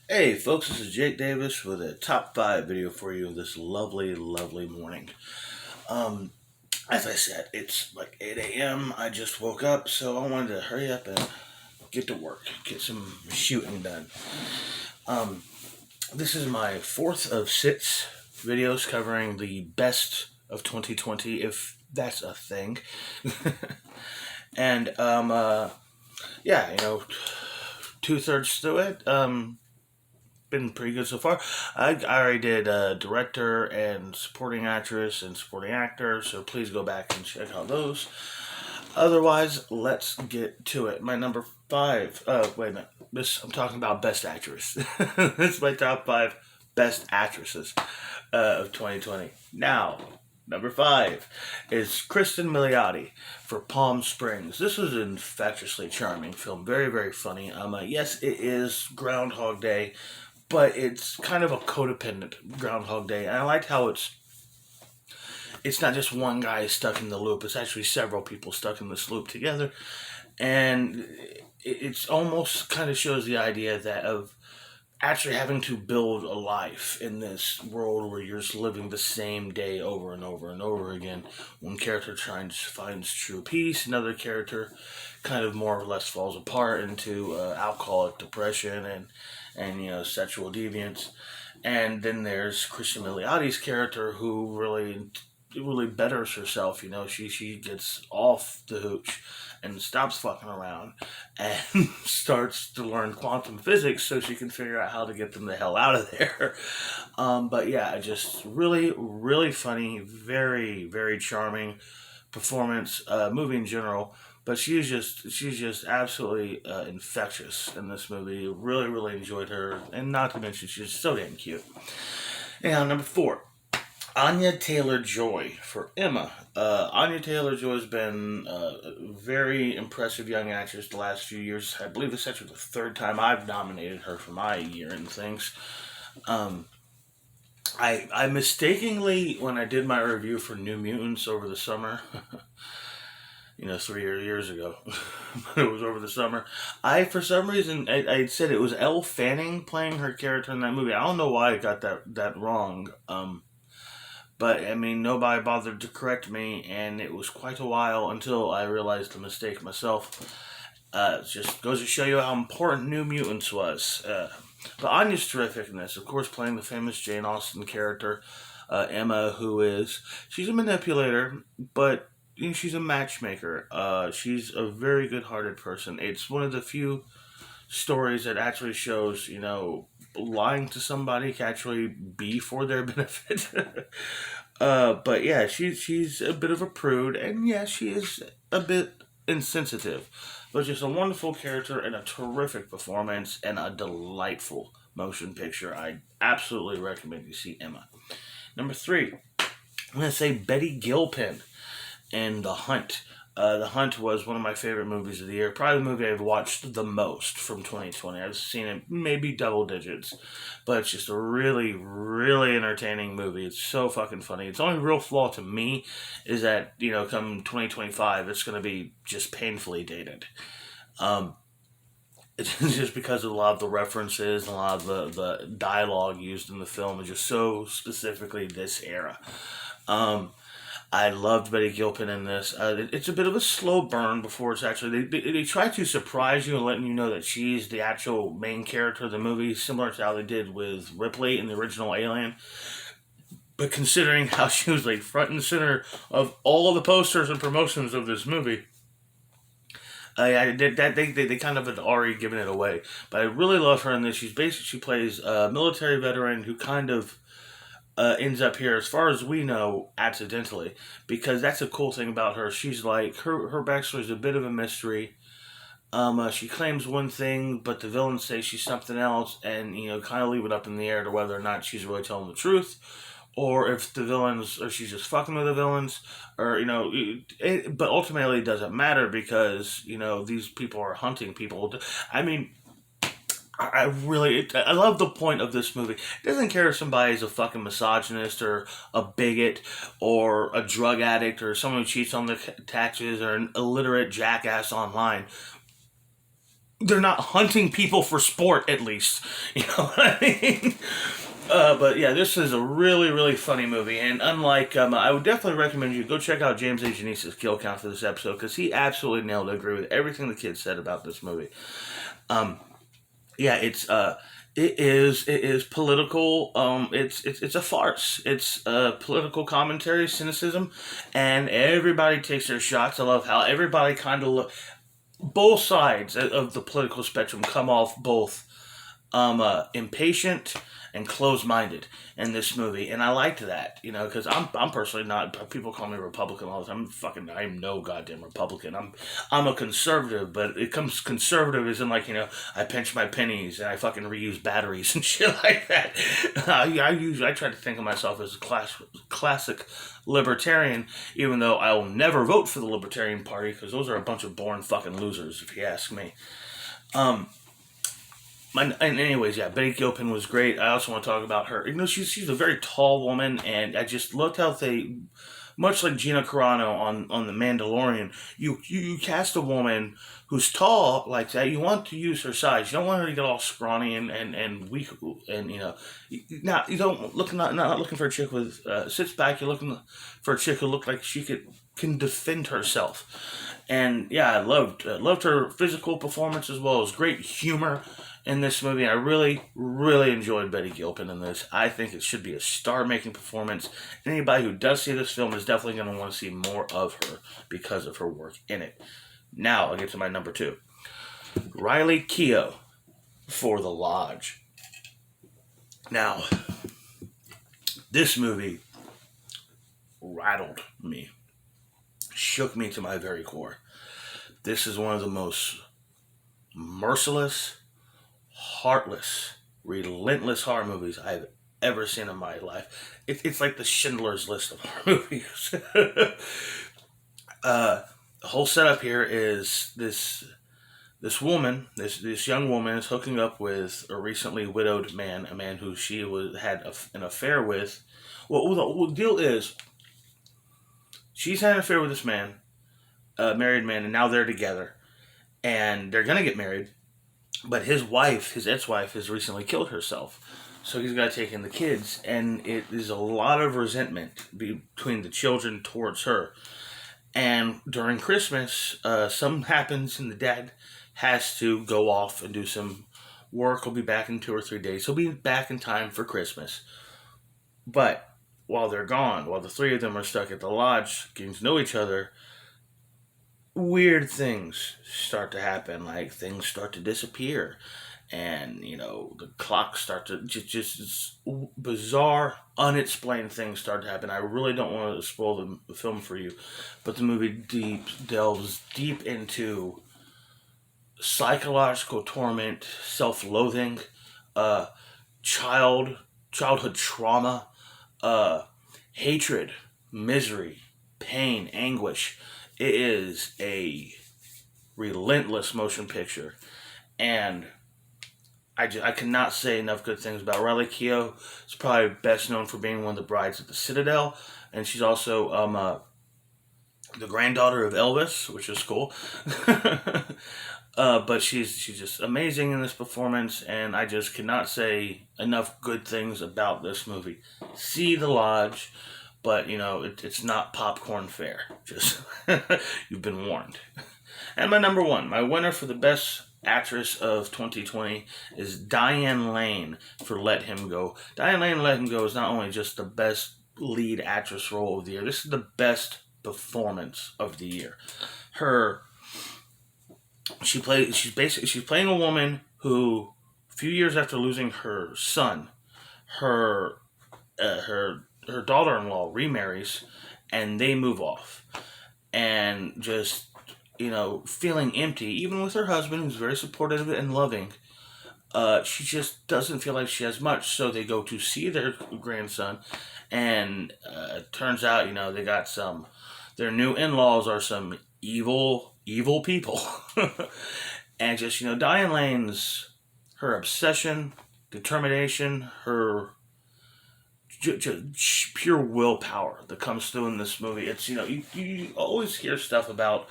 Hey folks, this is Jake Davis with a top 5 video for you this lovely, lovely morning. Um, as I said, it's like 8 a.m. I just woke up, so I wanted to hurry up and get to work, get some shooting done. Um, this is my fourth of six videos covering the best of 2020, if that's a thing. and yeah, 2/3 through it. Been pretty good so far. I already did director and supporting actress and supporting actor, so please go back and check out those. Otherwise, let's get to it. My number five. Wait a minute. This I'm talking about best actress. This is my top five best actresses of 2020. Now, number five is Kristen Milioti for Palm Springs. This was an infectiously charming film. Very, very funny. Yes, it is Groundhog Day, but it's kind of a codependent Groundhog Day. And I liked how it's not just one guy stuck in the loop. It's actually several people stuck in this loop together, and it's almost kind of shows the idea that of actually having to build a life in this world where you're just living the same day over and over and over again. One character trying to find true peace, another character kind of more or less falls apart into alcoholic depression and sexual deviance. And then there's Christian Miliotti's character who really betters herself. She gets off the hooch and stops fucking around and starts to learn quantum physics so she can figure out how to get them the hell out of there. But yeah, just really, really funny, very, very charming performance, movie in general. But she's just absolutely infectious in this movie. Really, really enjoyed her, and not to mention she's so damn cute. Now, number four, Anya Taylor Joy for Emma. Anya Taylor Joy has been a very impressive young actress the last few years. I believe this is actually the third time I've nominated her for my year and things. Um, I mistakenly, when I did my review for New Mutants over the summer, 3 years ago, it was over the summer. For some reason, I said it was Elle Fanning playing her character in that movie. I don't know why I got that wrong. But I mean, nobody bothered to correct me, and it was quite a while until I realized the mistake myself. It just goes to show you how important New Mutants was. But Anya's terrific in this, of course, playing the famous Jane Austen character, Emma, she's a manipulator, but she's a matchmaker. She's a very good-hearted person. It's one of the few stories that actually shows, lying to somebody can actually be for their benefit. But yeah, she's a bit of a prude, and yeah, she is a bit insensitive, but just a wonderful character and a terrific performance and a delightful motion picture. I absolutely recommend you see Emma. Number three, I'm gonna say Betty Gilpin in The Hunt. The Hunt was one of my favorite movies of the year. Probably the movie I've watched the most from 2020. I've seen it maybe double digits, but it's just a really, really entertaining movie. It's so fucking funny. Its only real flaw to me is that come 2025, it's going to be just painfully dated. Um, it's just because of a lot of the references, and a lot of the dialogue used in the film is just so specifically this era. Um, I loved Betty Gilpin in this. It's a bit of a slow burn before it's actually they try to surprise you and letting you know that she's the actual main character of the movie, similar to how they did with Ripley in the original Alien. But considering how she was like front and center of all of the posters and promotions of this movie, I did that. They kind of had already given it away. But I really love her in this. She plays a military veteran who kind of ends up here, as far as we know, accidentally. Because that's a cool thing about her. She's like her backstory is a bit of a mystery. She claims one thing, but the villains say she's something else, and kind of leave it up in the air to whether or not she's really telling the truth, or if the villains, or she's just fucking with the villains, or but ultimately it doesn't matter because these people are hunting people. I mean, I love the point of this movie. It doesn't care if somebody's a fucking misogynist or a bigot or a drug addict or someone who cheats on the taxes or an illiterate jackass online. they're not hunting people for sport, at least. You know what I mean? But yeah, this is a really, really funny movie, and unlike, I would definitely recommend you go check out James A. Janice's kill count for this episode because he absolutely nailed it. I agree with everything the kids said about this movie. Yeah, it is political. It's a farce. It's political commentary, cynicism, and everybody takes their shots. I love how everybody kind of both sides of the political spectrum come off both impatient and closed-minded in this movie, and I liked that, because I'm personally not. People call me Republican all the time. I'm no goddamn Republican. I'm a conservative, but it comes conservative as in like I pinch my pennies and I fucking reuse batteries and shit like that. I try to think of myself as a classic libertarian, even though I will never vote for the Libertarian Party because those are a bunch of boring fucking losers, if you ask me. And anyways, yeah, Betty Gilpin was great. I also want to talk about her. She's a very tall woman, and I just loved how they, much like Gina Carano on The Mandalorian, you cast a woman who's tall like that. You want to use her size. You don't want her to get all scrawny and weak, and not you don't look not looking for a chick with sits back. You're looking for a chick who looks like she can defend herself. And yeah, I loved her physical performance as well as great humor in this movie. I really, really enjoyed Betty Gilpin in this. I think it should be a star-making performance. Anybody who does see this film is definitely going to want to see more of her because of her work in it. Now, I'll get to my number 2. Riley Keough for The Lodge. Now, this movie rattled me. Shook me to my very core. This is one of the most merciless, heartless, relentless horror movies I've ever seen in my life. It's like the Schindler's List of horror movies. The whole setup here is this woman, this young woman is hooking up with a recently widowed man, a man who she had an affair with. Well, the deal is, she's had an affair with this man, a married man, and now they're together. And they're going to get married. But his ex-wife, has recently killed herself. So he's got to take in the kids. And it is a lot of resentment between the children towards her. And during Christmas, something happens and the dad has to go off and do some work. He'll be back in 2 or 3 days. He'll be back in time for Christmas. But while they're gone, while the three of them are stuck at the lodge getting to know each other, weird things start to happen. Like things start to disappear, and the clocks start to just bizarre, unexplained things start to happen. I really don't want to spoil the film for you, but the movie delves deep into psychological torment, self-loathing, childhood trauma, hatred, misery, pain, anguish. It is a relentless motion picture, and I cannot say enough good things about Riley Keough. She's probably best known for being one of the brides at the Citadel, and she's also the granddaughter of Elvis, which is cool. But she's just amazing in this performance, and I just cannot say enough good things about this movie. See The Lodge. But, it's not popcorn fare. Just, you've been warned. And my number 1, my winner for the best actress of 2020 is Diane Lane for Let Him Go. Diane Lane Let Him Go is not only just the best lead actress role of the year, this is the best performance of the year. She's playing a woman who, a few years after losing her son, her daughter-in-law remarries, and they move off. And just, feeling empty, even with her husband, who's very supportive and loving, she just doesn't feel like she has much. So they go to see their grandson, and turns out, they got their new in-laws are some evil people. And just, Diane Lane's, her obsession, determination, her pure willpower that comes through in this movie. It's you always hear stuff about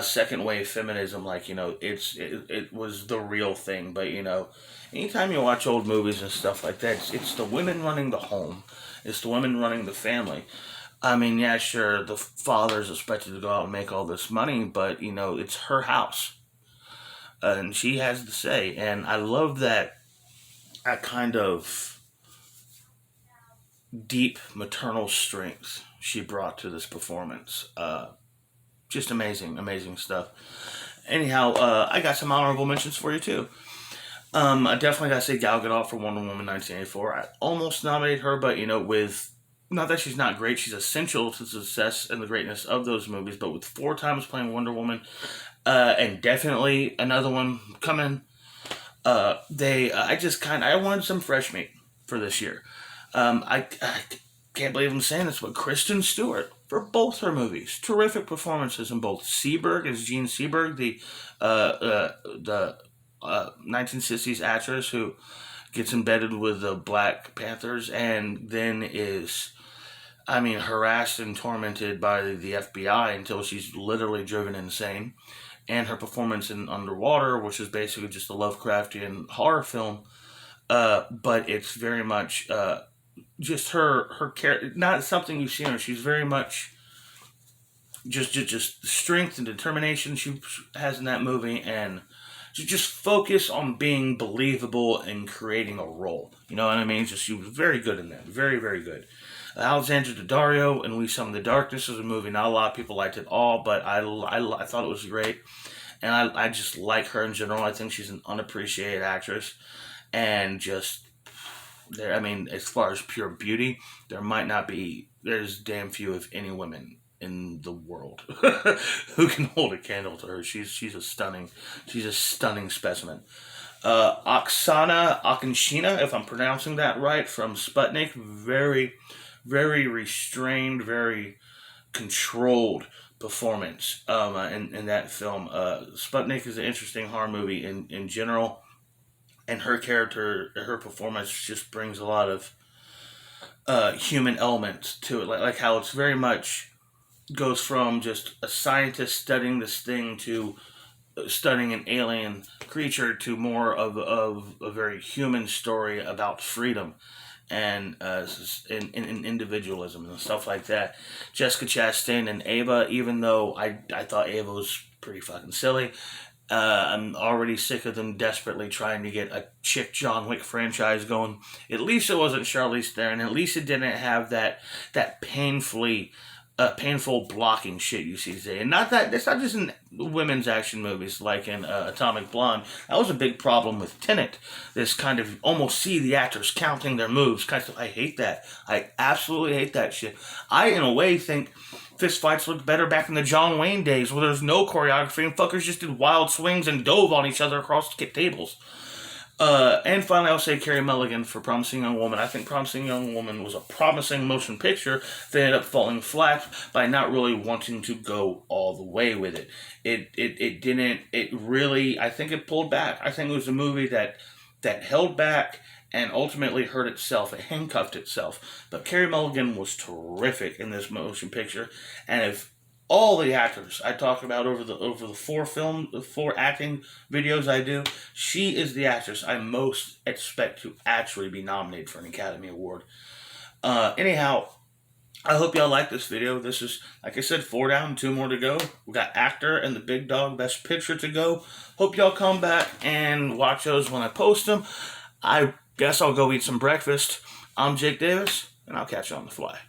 second wave feminism, like, it was the real thing. But anytime you watch old movies and stuff like that, it's the women running the home, it's the women running the family. I mean, yeah, sure, the father's expected to go out and make all this money, but it's her house, and she has the say. And I love that kind of deep maternal strength she brought to this performance. Just amazing, amazing stuff. Anyhow, I got some honorable mentions for you too. I definitely gotta say Gal Gadot for Wonder Woman 1984. I almost nominated her, but with not that she's not great, she's essential to the success and the greatness of those movies. But with 4 times playing Wonder Woman, and definitely another one coming, I wanted some fresh meat for this year. I can't believe I'm saying this, but Kristen Stewart for both her movies, terrific performances in both. Seberg as Jean Seberg, the 1960s actress who gets embedded with the Black Panthers and then is, I mean, harassed and tormented by the FBI until she's literally driven insane. And her performance in Underwater, which is basically just a Lovecraftian horror film, but it's very much just her character, not something you've seen her. She's very much just the strength and determination she has in that movie, and just focus on being believable and creating a role. You know what I mean? Just she was very good in that, very very good. Alexandra Daddario and We Sum the Darkness is a movie. Not a lot of people liked it all, but I thought it was great, and I just like her in general. I think she's an unappreciated actress, and just there. I mean, as far as pure beauty, there's damn few, if any, women in the world who can hold a candle to her. She's a stunning specimen. Oksana Akinshina, if I'm pronouncing that right, from Sputnik, very, very restrained, very controlled performance in that film. Sputnik is an interesting horror movie in general, and her character, her performance just brings a lot of human elements to it, like how it's very much goes from just a scientist studying this thing to studying an alien creature to more of a very human story about freedom and in individualism and stuff like that. Jessica Chastain and Ava, even though I thought Ava was pretty fucking silly, I'm already sick of them desperately trying to get a chick John Wick franchise going. At least it wasn't Charlize Theron. At least it didn't have that painful blocking shit you see today. And not that it's not just in women's action movies like in Atomic Blonde. That was a big problem with Tenet. This kind of almost see the actors counting their moves. I hate that. I absolutely hate that shit. I, in a way, think fist fights looked better back in the John Wayne days where there's no choreography and fuckers just did wild swings and dove on each other across tables. And finally, I'll say Carey Mulligan for Promising Young Woman. I think Promising Young Woman was a promising motion picture that ended up falling flat by not really wanting to go all the way with it. It didn't, it really, I think it pulled back. I think it was a movie that held back and ultimately hurt itself. It handcuffed itself. But Carey Mulligan was terrific in this motion picture. And if all the actors I talk about over the 4 acting videos I do, she is the actress I most expect to actually be nominated for an Academy Award. Anyhow, I hope y'all like this video. This is, like I said, 4 down, 2 more to go. We got Actor and The Big Dog Best Picture to go. Hope y'all come back and watch those when I post them. I guess I'll go eat some breakfast. I'm Jake Davis, and I'll catch you on the fly.